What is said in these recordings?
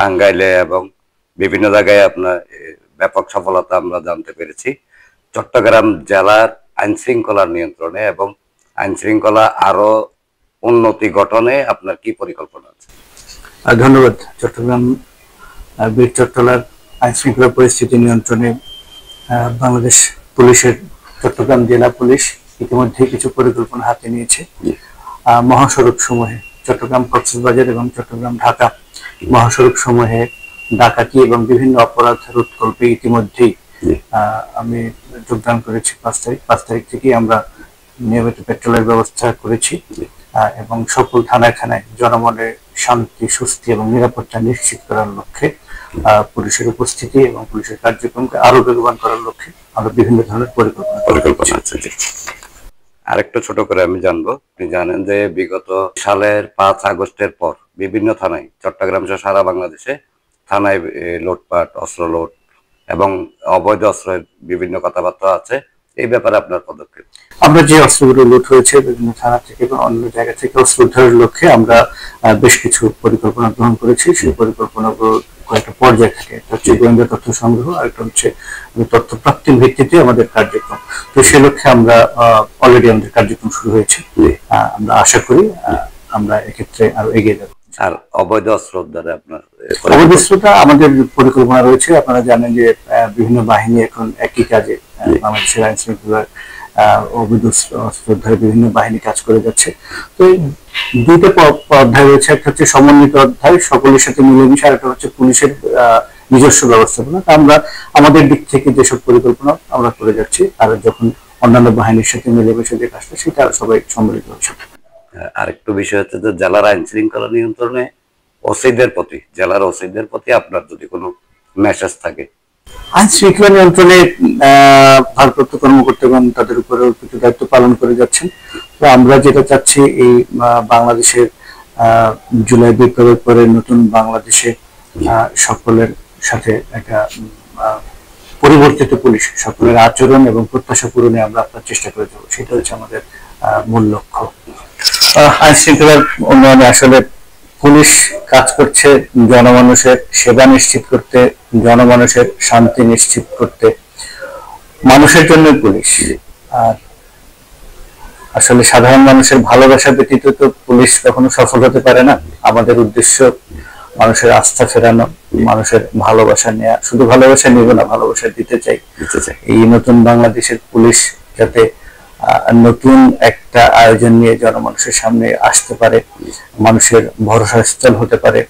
টাঙ্গাইলে এবং বিভিন্ন জায়গায় আপনার ব্যাপক সফলতা আমরা জানতে পেরেছি। চট্টগ্রাম জেলার আইন শৃঙ্খলা নিয়ন্ত্রণে এবং আইন শৃঙ্খলা আরো উন্নতি গঠনে আপনার কি পরিকল্পনা আছে? ধন্যবাদ। চট্টগ্রাম বীর চট্টলার আইন শৃঙ্খলা পরিস্থিতি নিয়ন্ত্রণে বাংলাদেশ পুলিশের চট্টগ্রাম জেলা পুলিশ ইতিমধ্যে কিছু পরিকল্পনা হাতে নিয়েছে। মহাসড়ক সমূহে চট্টগ্রাম কক্সবাজার এবং চট্টগ্রাম ঢাকা মহাসড়ক সমূহে ডাকাতি এবং বিভিন্ন অপরাধ রোধকল্পে ইতিমধ্যেই আমি যোগদান করেছি। 5 তারিখ থেকেই আমরা নিয়মিত পেট্রোলের ব্যবস্থা করেছি এবং সকল থানায় থানায় জনমনের শান্তি, সুস্থি এবং নিরাপত্তা নিশ্চিত করার লক্ষ্যে পুলিশের উপস্থিতি এবং পুলিশের কার্যক্রমকে আরো বেগবান করার লক্ষ্যে আমরা বিভিন্ন ধরনের পরিকল্পনা আছে। আরেকটু ছোট করে আমি জানবো, আপনি জানেন যে বিগত সালের 5 আগস্টের পর বিভিন্ন থানায় চট্টগ্রাম সহ সারা বাংলাদেশে থানায় লুটপাট, অস্ত্র লুট এবং অবৈধ অস্ত্রের বিভিন্ন কথাবার্তা আছে। এই ব্যাপারে আপনার পদক্ষেপ? আমরা যে অস্ত্রগুলো লুট হয়েছে বিভিন্ন থানা থেকে বা অন্য জায়গা থেকে অস্ত্র উদ্ধারের লক্ষ্যে আমরা বেশ কিছু পরিকল্পনা গ্রহণ করেছি। সেই পরিকল্পনাগুলো কয়েকটা পর্যায় থাকে। একটা হচ্ছে গোয়েন্দা তথ্য সংগ্রহ, আর একটা হচ্ছে তথ্য প্রাপ্তির ভিত্তিতে আমাদের কার্যক্রম। তো সেই লক্ষ্যে আমরা অলরেডি আমাদের কার্যক্রম শুরু হয়েছে। আমরা আশা করি আমরা এক্ষেত্রে আরো এগিয়ে যাব। আর অবৈধ অস্ত্র উদ্ধারে আপনার? অবৈধ অস্ত্রটা আমাদের পরিকল্পনা রয়েছে। আপনারা জানেন যে বিভিন্ন বাহিনী এখন একই কাজে বাংলাদেশের আইন শৃঙ্খলার অবৈধ অস্ত্র উদ্ধারে বিভিন্ন বাহিনী কাজ করে যাচ্ছে। তো দুইটা অধ্যায় রয়েছে, একটা হচ্ছে সমন্বিত অধ্যায় সকলের সাথে মিলেমিশে, আর একটা হচ্ছে পুলিশের নিজস্ব ব্যবস্থাপনা। আমরা আমাদের দিক থেকে যেসব পরিকল্পনা আমরা করে যাচ্ছি, আর যখন অন্যান্য বাহিনীর সাথে মিলেমিশে যে কাজটা সেটা সবাই সম্মিলিত হচ্ছে। আরেকটু বিষয় হচ্ছে যে জেলার আইন শৃঙ্খলা নিয়ন্ত্রণে জেলার ওসিদের প্রতি আপনার যদি কোনো মেসেজ থাকে? আইন শৃঙ্খলা নিয়ন্ত্রণে ভারপ্রাপ্ত কর্মকর্তাগণ তাদের উপরে অর্পিত দায়িত্ব পালন করে যাচ্ছেন। তো আমরা যেটা চাচ্ছি, এই বাংলাদেশের জুলাই বিপ্লবের পরে নতুন বাংলাদেশে সকলের সাথে একটা পরিবর্তিত পুলিশ, সকলের আচরণ এবং প্রত্যাশা পূরণে আমরা আপনার চেষ্টা করে যাবো। সেটা হচ্ছে আমাদের মূল লক্ষ্য। আইন শৃঙ্খলার উন্নয়নে আসলে পুলিশ কাজ করছে জনমানুষের সেবা নিশ্চিত করতে, জনমানুষের শান্তি নিশ্চিত করতে, মানুষের জন্য পুলিশ। আর আসলে সাধারণ মানুষের ভালোবাসা ব্যতীত তো পুলিশ কখনো সফল হতে পারে না। আমাদের উদ্দেশ্য মানুষের আস্থা ফেরানো, মানুষের ভালোবাসা নেওয়া। শুধু ভালোবাসা নিব না, ভালোবাসা দিতে চাই। এই নতুন বাংলাদেশের পুলিশ যাতে নতুন একটা আয়োজন নিয়ে জনমানুষের সামনে আসতে পারে, মানুষের ভরসার স্থল হতে পারে,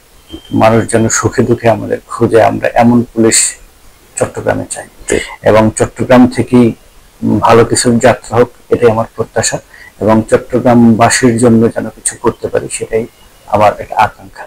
মানুষ যেন সুখে দুঃখে আমাদের খুঁজে, আমরা এমন পুলিশ চট্টগ্রামে চাই। এবং চট্টগ্রাম থেকেই ভালো কিছু যাত্রা হোক, এটাই আমার প্রত্যাশা। এবং চট্টগ্রামবাসীর জন্য যেন কিছু করতে পারি, সেটাই আমার একটা আকাঙ্ক্ষা।